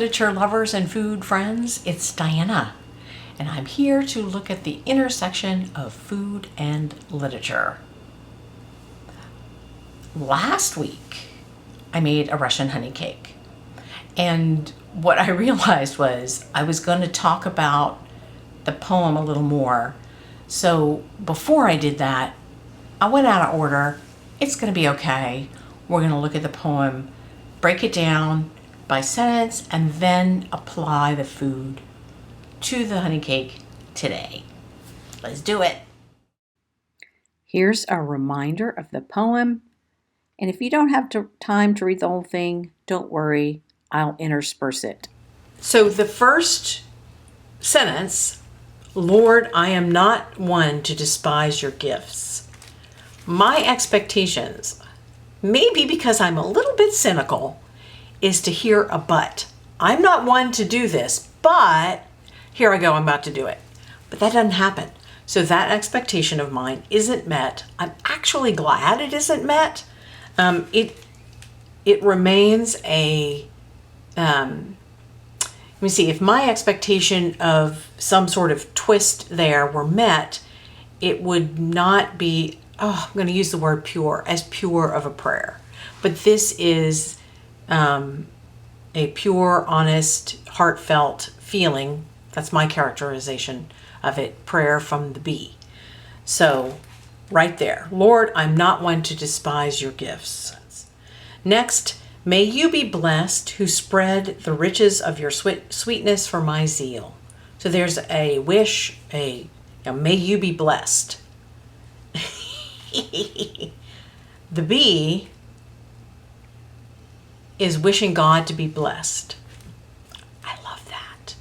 literature lovers and food friends, it's Diana, and I'm here to look at the intersection of food and literature. Last week, I made a Russian honey cake, and what I realized was I was going to talk about the poem a little more. So before I did that, I went out of order. It's going to be okay. We're going to look at the poem, break it down by sentence, and then apply the food to the honey cake today. Let's do it. Here's a reminder of the poem. And if you don't have time to read the whole thing, don't worry, I'll intersperse it. So the first sentence, Lord, I am not one to despise your gifts. My expectations, maybe because I'm a little bit cynical, is to hear a but. I'm not one to do this, but here I go, I'm about to do it. But that doesn't happen. So that expectation of mine isn't met. I'm actually glad it isn't met. It remains a, let me see, if my expectation of some sort of twist there were met, it would not be, I'm going to use the word pure, as pure of a prayer. But this is a pure, honest, heartfelt feeling. That's my characterization of it, prayer from the bee. So right there, Lord, I'm not one to despise your gifts. Next, may you be blessed who spread the riches of your sweetness for my zeal. So there's a wish, may you be blessed. The bee is wishing God to be blessed. I love that.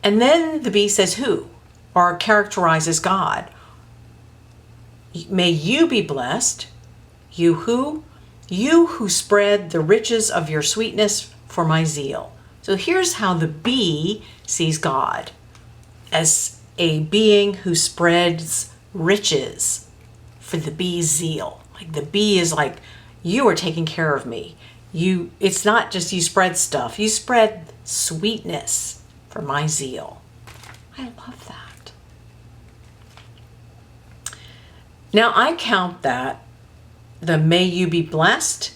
And then the bee says who, or characterizes God. May you be blessed. You who? You who spread the riches of your sweetness for my zeal. So here's how the bee sees God, as a being who spreads riches for the bee's zeal. Like the bee is like, you are taking care of me. It's not just you spread stuff, you spread sweetness for my zeal. I love that. Now I count that the may you be blessed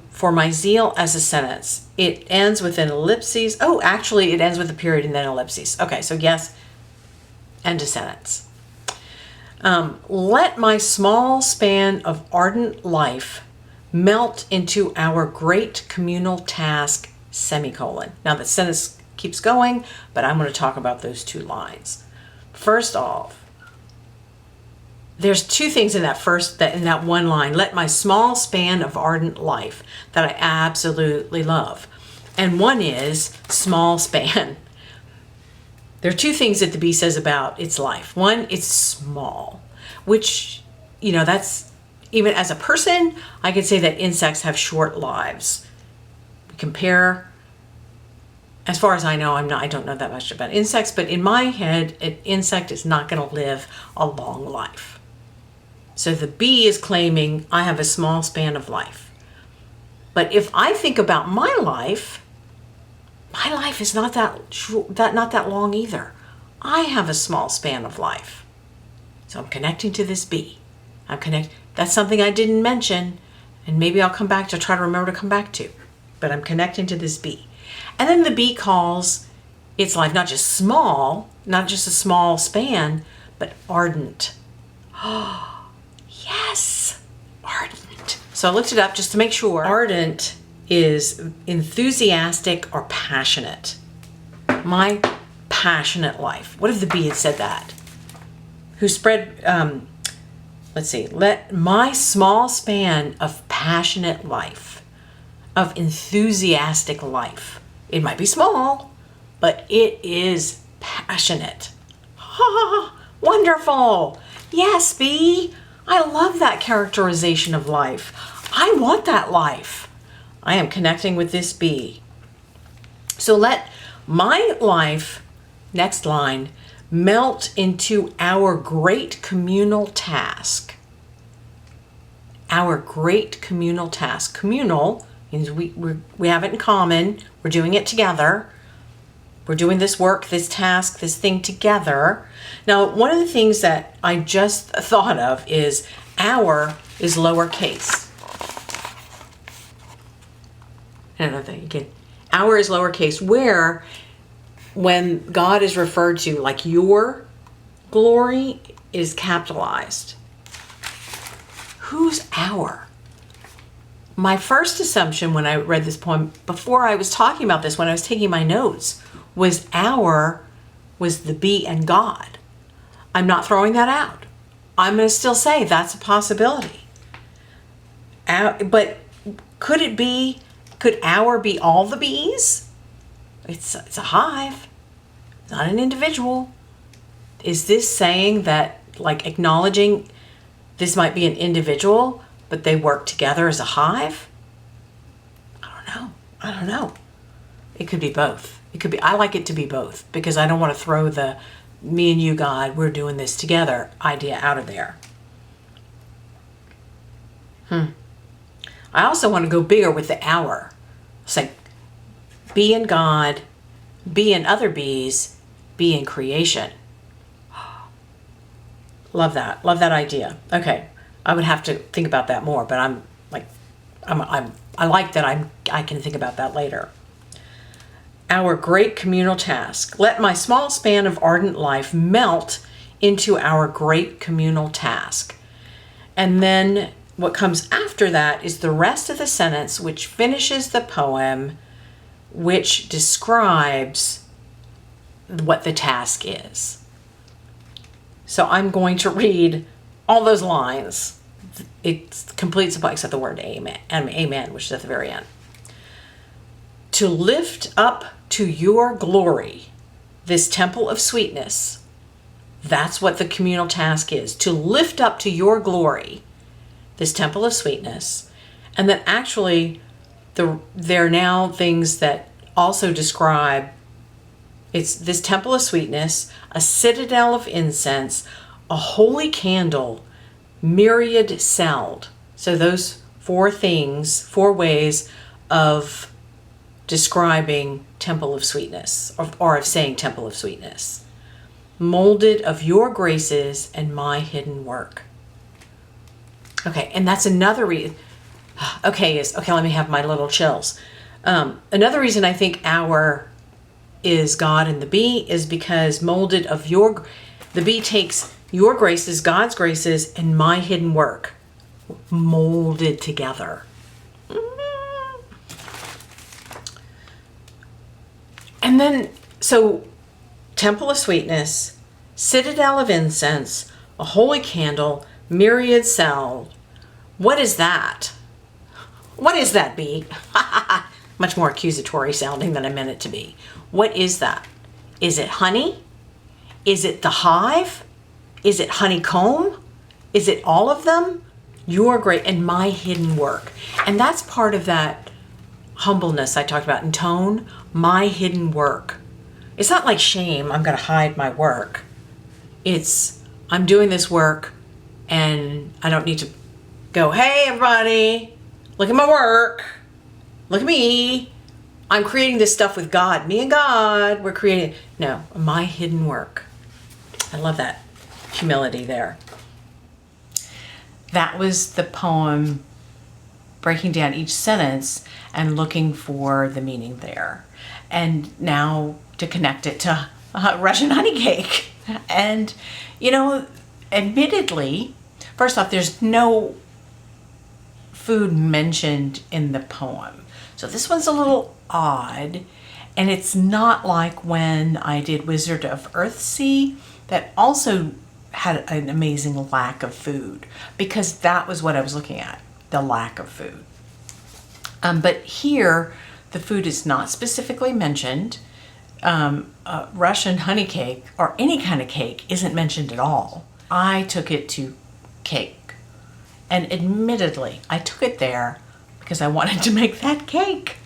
for my zeal as a sentence. It ends with an ellipses. Oh, actually it ends with a period and then ellipses. Okay, so yes, end a sentence. Let my small span of ardent life melt into our great communal task, semicolon. Now the sentence keeps going, but I'm going to talk about those two lines. First off, there's two things in that one line, let my small span of ardent life, that I absolutely love. And one is small span. There are two things that the bee says about its life. One, it's small, which, that's, even as a person, I could say that insects have short lives. Compare, as far as I know, I don't know that much about insects, but in my head, an insect is not going to live a long life. So the bee is claiming I have a small span of life. But if I think about my life is not that long either. I have a small span of life. So I'm connecting to this bee. That's something I didn't mention, and maybe I'll come back to try to remember to come back to. But I'm connecting to this bee. And then the bee calls its life not just small, not just a small span, but ardent. Oh, yes, ardent. So I looked it up just to make sure. Ardent is enthusiastic or passionate. My passionate life. What if the bee had said that? Who spread, let my small span of passionate life, of enthusiastic life. It might be small, but it is passionate. Wonderful. Yes, bee. I love that characterization of life. I want that life. I am connecting with this bee. So let my life, next line, melt into our great communal task. Our great communal task. Communal Means we have it in common. We're doing it together. We're doing this work, this task, this thing together. Now, one of the things that I just thought of is our is lowercase. I don't know that you can. Our is lowercase, where when God is referred to, like your glory is capitalized. Who's our? My first assumption when I read this poem, before I was talking about this, when I was taking my notes, was our was the be and God. I'm not throwing that out. I'm going to still say that's a possibility. But could it be, could our be all the bees? It's a hive, not an individual. Is this saying that, like, acknowledging this might be an individual, but they work together as a hive? I don't know. It could be both. It could be, I like it to be both, because I don't want to throw the me and you, God, we're doing this together idea out of there. I also want to go bigger with the our. It's like be in God, be in other bees, be in creation. Love that. Love that idea. Okay. I would have to think about that more, but I like that I can think about that later. Our great communal task. Let my small span of ardent life melt into our great communal task. And then what comes after that is the rest of the sentence, which finishes the poem, which describes what the task is. So I'm going to read all those lines. It completes the book except the word amen, which is at the very end. To lift up to your glory this temple of sweetness. That's what the communal task is. To lift up to your glory this temple of sweetness. And that actually there are now things that also describe, it's this temple of sweetness, a citadel of incense, a holy candle, myriad celled. So those four things, four ways of describing temple of sweetness, or of saying temple of sweetness. Molded of your graces and my hidden work. Okay, and that's another reason. Okay, let me have my little chills. Another reason I think our is God and the bee is because molded of the bee takes your graces, God's graces, and my hidden work, molded together. And then, so temple of sweetness, citadel of incense, a holy candle, myriad cell. What is that? What is that, bee? Much more accusatory sounding than I meant it to be. What is that? Is it honey? Is it the hive? Is it honeycomb? Is it all of them? Your great and my hidden work. And that's part of that humbleness I talked about in tone, my hidden work. It's not like shame, I'm going to hide my work. It's, I'm doing this work and I don't need to go, hey, everybody, look at my work. Look at me. I'm creating this stuff with God. Me and God, we're creating. No, my hidden work. I love that humility there. That was the poem, breaking down each sentence and looking for the meaning there. And now to connect it to Russian honey cake. And, admittedly, first off, there's no food mentioned in the poem. So this one's a little odd, and it's not like when I did Wizard of Earthsea that also had an amazing lack of food, because that was what I was looking at, the lack of food. But here, the food is not specifically mentioned. Russian honey cake, or any kind of cake, isn't mentioned at all. I took it to cake. And admittedly, I took it there because I wanted to make that cake.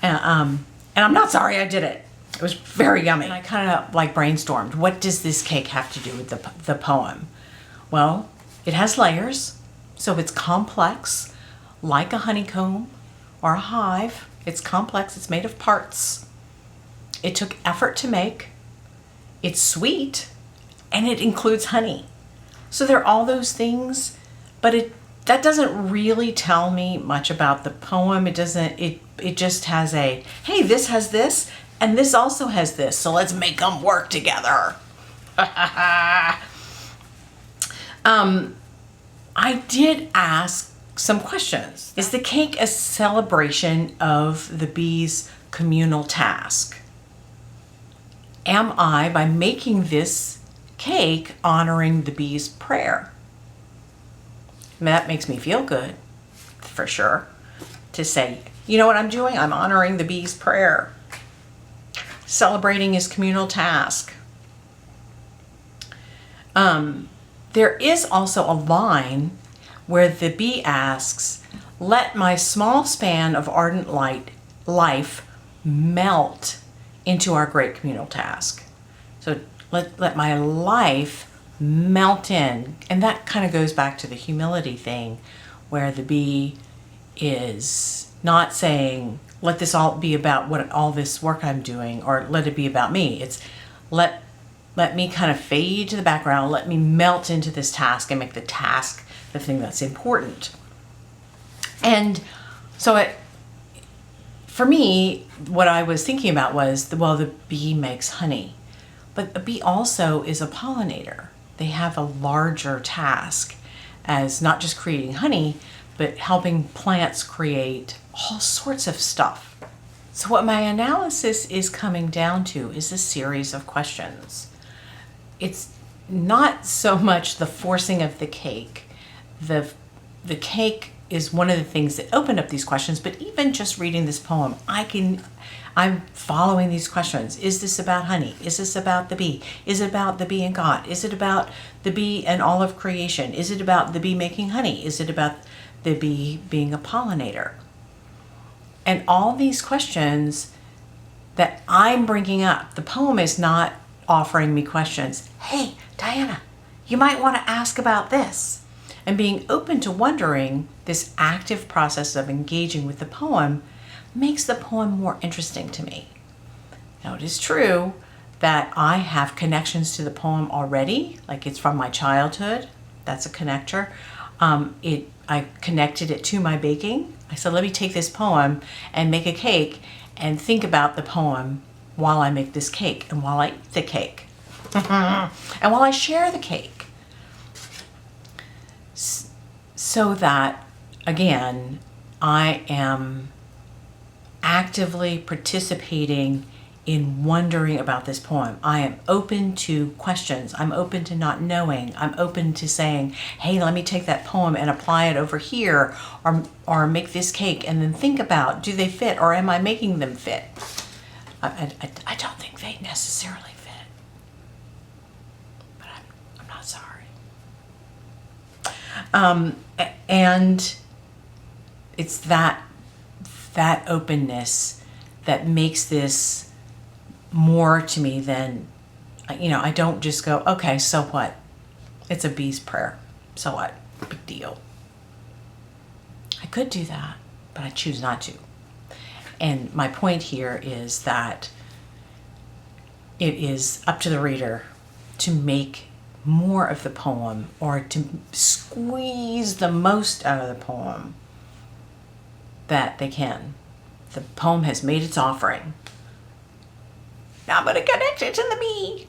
And I'm not sorry I did it. It was very yummy. And I kind of brainstormed, what does this cake have to do with the poem? Well, it has layers, so it's complex, like a honeycomb, or a hive. It's complex. It's made of parts. It took effort to make. It's sweet, and it includes honey. So there are all those things, but that doesn't really tell me much about the poem. It doesn't. It just has a, hey, this has this, and this also has this. So let's make them work together. I did ask some questions. Is the cake a celebration of the bees' communal task? Am I, by making this cake, honoring the bees' prayer? That makes me feel good, for sure, to say, you know what I'm doing? I'm honoring the bees' prayer. Celebrating his communal task. There is also a line where the bee asks, let my small span of ardent life melt into our great communal task. So let my life melt in. And that kind of goes back to the humility thing, where the bee is not saying, let this all be about what all this work I'm doing, or let it be about me. It's let me kind of fade to the background, let me melt into this task and make the task the thing that's important. And so for me, what I was thinking about was, the bee makes honey, but a bee also is a pollinator. They have a larger task as not just creating honey, but helping plants create all sorts of stuff. So what my analysis is coming down to is a series of questions. It's not so much the forcing of the cake. The cake is one of the things that opened up these questions, but even just reading this poem, I'm following these questions. Is this about honey? Is this about the bee? Is it about the bee and God? Is it about the bee and all of creation? Is it about the bee making honey? Is it about the bee being a pollinator? And all these questions that I'm bringing up, the poem is not offering me questions. Hey, Diana, you might want to ask about this. And being open to wondering, this active process of engaging with the poem makes the poem more interesting to me. Now, it is true that I have connections to the poem already, like it's from my childhood. That's a connector. I connected it to my baking. I said, let me take this poem and make a cake and think about the poem while I make this cake and while I eat the cake and while I share the cake. So that, again, I am actively participating in wondering about this poem. I am open to questions. I'm open to not knowing. I'm open to saying, hey, let me take that poem and apply it over here, or make this cake and then think about, do they fit, or am I making them fit? I don't think they necessarily fit, but I'm not sorry. And it's that openness that makes this more to me than, I don't just go, okay, so what? It's a bee's prayer. So what? Big deal. I could do that, but I choose not to. And my point here is that it is up to the reader to make more of the poem, or to squeeze the most out of the poem that they can. The poem has made its offering. Now I'm going to connect it to the bee.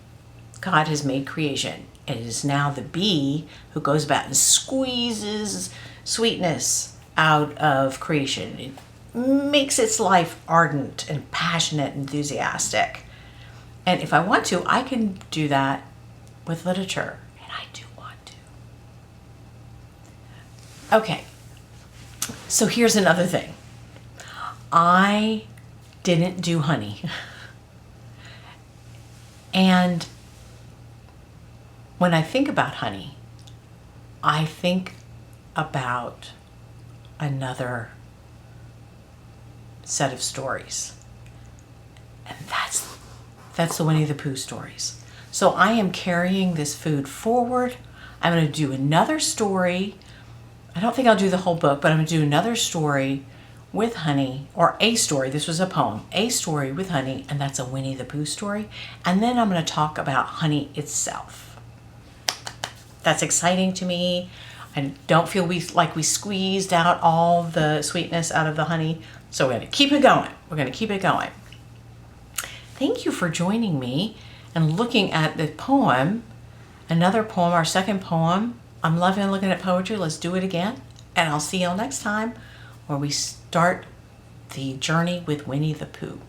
God has made creation. It is now the bee who goes about and squeezes sweetness out of creation. It makes its life ardent and passionate, enthusiastic. And if I want to, I can do that with literature. And I do want to. Okay. So here's another thing. I didn't do honey. And when I think about honey, I think about another set of stories. And that's the Winnie the Pooh stories. So I am carrying this food forward. I'm going to do another story. I don't think I'll do the whole book, but I'm going to do another story with Honey, or a story, this was a poem, a story with honey, and that's a Winnie the Pooh story. And then I'm going to talk about honey itself. That's exciting to me. I don't feel like we squeezed out all the sweetness out of the honey. So we're going to keep it going. We're going to keep it going. Thank you for joining me and looking at the poem. Another poem, our second poem. I'm loving looking at poetry. Let's do it again. And I'll see y'all next time where we start the journey with Winnie the Pooh.